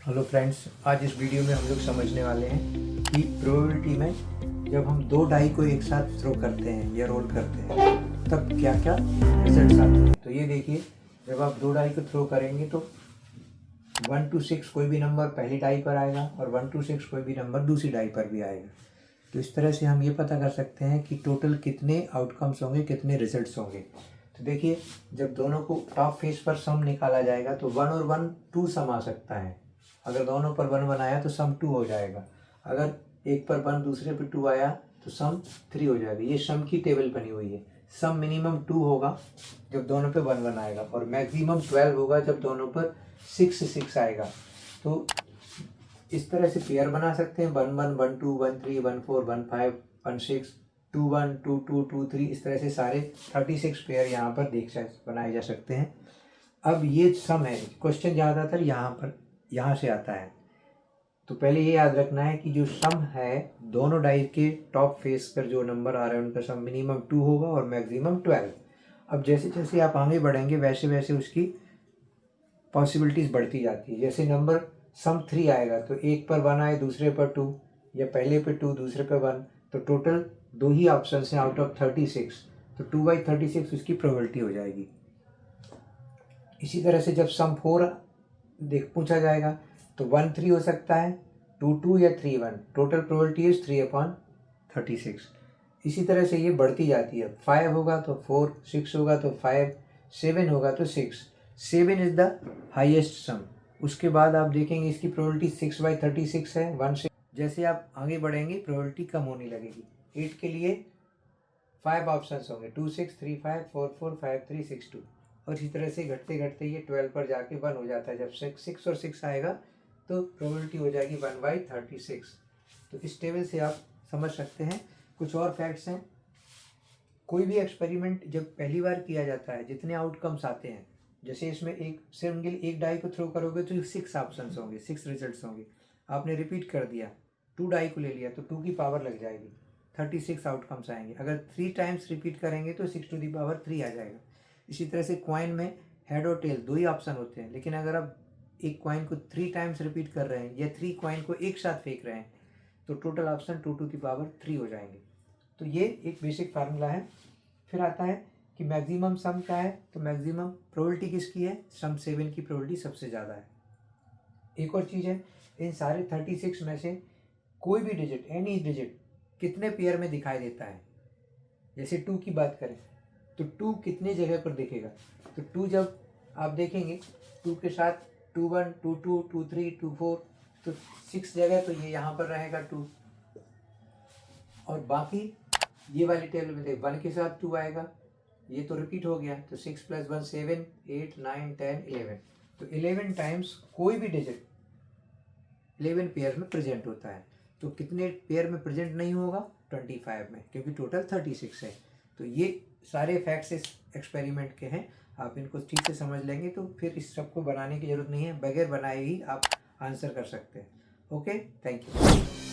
Hello friends, आज इस video में हम लोग समझने वाले हैं कि प्रोबेबिलिटी में जब हम दो डाई को एक साथ थ्रो करते हैं या रोल करते हैं तब क्या क्या रिजल्ट्स आते हैं। तो ये देखिए, जब आप दो डाई को थ्रो करेंगे तो 1 to 6 कोई भी नंबर पहली डाई पर आएगा और 1 to 6 कोई भी नंबर दूसरी डाई पर भी आएगा। तो इस तरह से हम ये पता कर सकते हैं कि टोटल कितने आउटकम्स होंगे, कितने रिजल्ट्स होंगे। तो देखिए, जब दोनों को टॉप फेस पर सम निकाला जाएगा तो 1 और 1 2 सम आ सकता है। अगर दोनों पर 1 बनाया तो सम 2 हो जाएगा। अगर एक पर 1 दूसरे पर 2 आया तो सम 3 हो जाएगा। ये सम की टेबल बनी हुई है। सम मिनिमम 2 होगा जब दोनों पे 1 1 आएगा और मैक्सिमम 12 होगा जब दोनों पर 6 6 आएगा। तो इस तरह से पेयर बना सकते हैं 1 1 1 2 1 3 1 4 1 5 1 6 2 1 2 2 2 3। इस तरह से सारे 36 पेयर यहाँ पर बनाए जा सकते हैं। अब ये सम है, क्वेश्चन ज़्यादातर यहाँ से आता है। तो पहले ये याद रखना है कि जो सम है दोनों डाई के टॉप फेस पर जो नंबर आ रहे हैं उनका सम मिनिमम 2 होगा और मैक्सिमम 12। अब जैसे जैसे आप आगे बढ़ेंगे वैसे वैसे उसकी पॉसिबिलिटीज़ बढ़ती जाती है। जैसे नंबर सम 3 आएगा तो एक पर 1 आए दूसरे पर 2 या पहले पे 2 दूसरे पे 1, तो टोटल 2 ही ऑप्शन हैं आउट ऑफ 36। तो 2/36 उसकी प्रोबेबिलिटी हो जाएगी। इसी तरह से जब सम 4 पूछा जाएगा तो 1 3 हो सकता है, 2 2 या 3 1। Total probability is 3/36। इसी तरह से ये बढ़ती जाती है। 5 होगा तो 4, 6 होगा तो 5, 7 होगा तो 6। 7 इज द हाईएस्ट सम। उसके बाद आप देखेंगे इसकी प्रोबेबिलिटी 6/36 है। 1 से जैसे आप आगे बढ़ेंगे प्रोबेबिलिटी कम होने लगेगी। 8 के लिए 5 ऑप्शन होंगे, 2 6 3 5 4 4 5 3 6 2। और इसी तरह से घटते घटते ये 12 पर जाके 1 हो जाता है। जब 6 और 6 आएगा तो प्रोबेबिलिटी हो जाएगी 1/36। तो इस टेबल से आप समझ सकते हैं। कुछ और फैक्ट्स हैं। कोई भी एक्सपेरिमेंट जब पहली बार किया जाता है जितने आउटकम्स आते हैं, जैसे इसमें एक डाई को थ्रो करोगे तो 6 ऑप्शन होंगे, 6 रिजल्ट्स होंगे। आपने रिपीट कर दिया, 2 डाई को ले लिया तो 2 की पावर लग जाएगी, 36 आउटकम्स आएंगे। अगर 3 टाइम्स रिपीट करेंगे तो 6 आ जाएगा। इसी तरह से कॉइन में हेड और टेल 2 ही ऑप्शन होते हैं, लेकिन अगर आप एक कॉइन को 3 टाइम्स रिपीट कर रहे हैं या 3 कॉइन को एक साथ फेंक रहे हैं तो टोटल ऑप्शन 2 हो जाएंगे। तो ये एक बेसिक फार्मूला है। फिर आता है कि मैक्सिमम सम क्या है, तो मैक्सिमम प्रोबेबिलिटी किसकी है, सम 7 की प्रोबेबिलिटी सबसे ज़्यादा है। एक और चीज़ है, इन सारे 36 में से कोई भी डिजिट, एनी डिजिट कितने पेयर में दिखाई देता है। जैसे 2 की बात करें तो 2 कितने जगह पर दिखेगा, तो 2 जब आप देखेंगे 2 के साथ 2 1 2 2 2 3 2 4, तो 6 जगह तो ये यहाँ पर रहेगा 2। और बाकी ये वाली टेबल में देख 1 के साथ 2 आएगा, ये तो रिपीट हो गया, तो 6 + 1 7 8 9 10 11। तो 11 टाइम्स कोई भी डिजिट 11 पेयर में प्रेजेंट होता है। तो कितने पेयर में प्रेजेंट नहीं होगा, 25 में, क्योंकि टोटल 36 है। तो ये सारे फैक्ट्स इस एक्सपेरिमेंट के हैं। आप इनको ठीक से समझ लेंगे तो फिर इस सब को बनाने की ज़रूरत नहीं है, बगैर बनाए ही आप आंसर कर सकते हैं। Okay, thank you.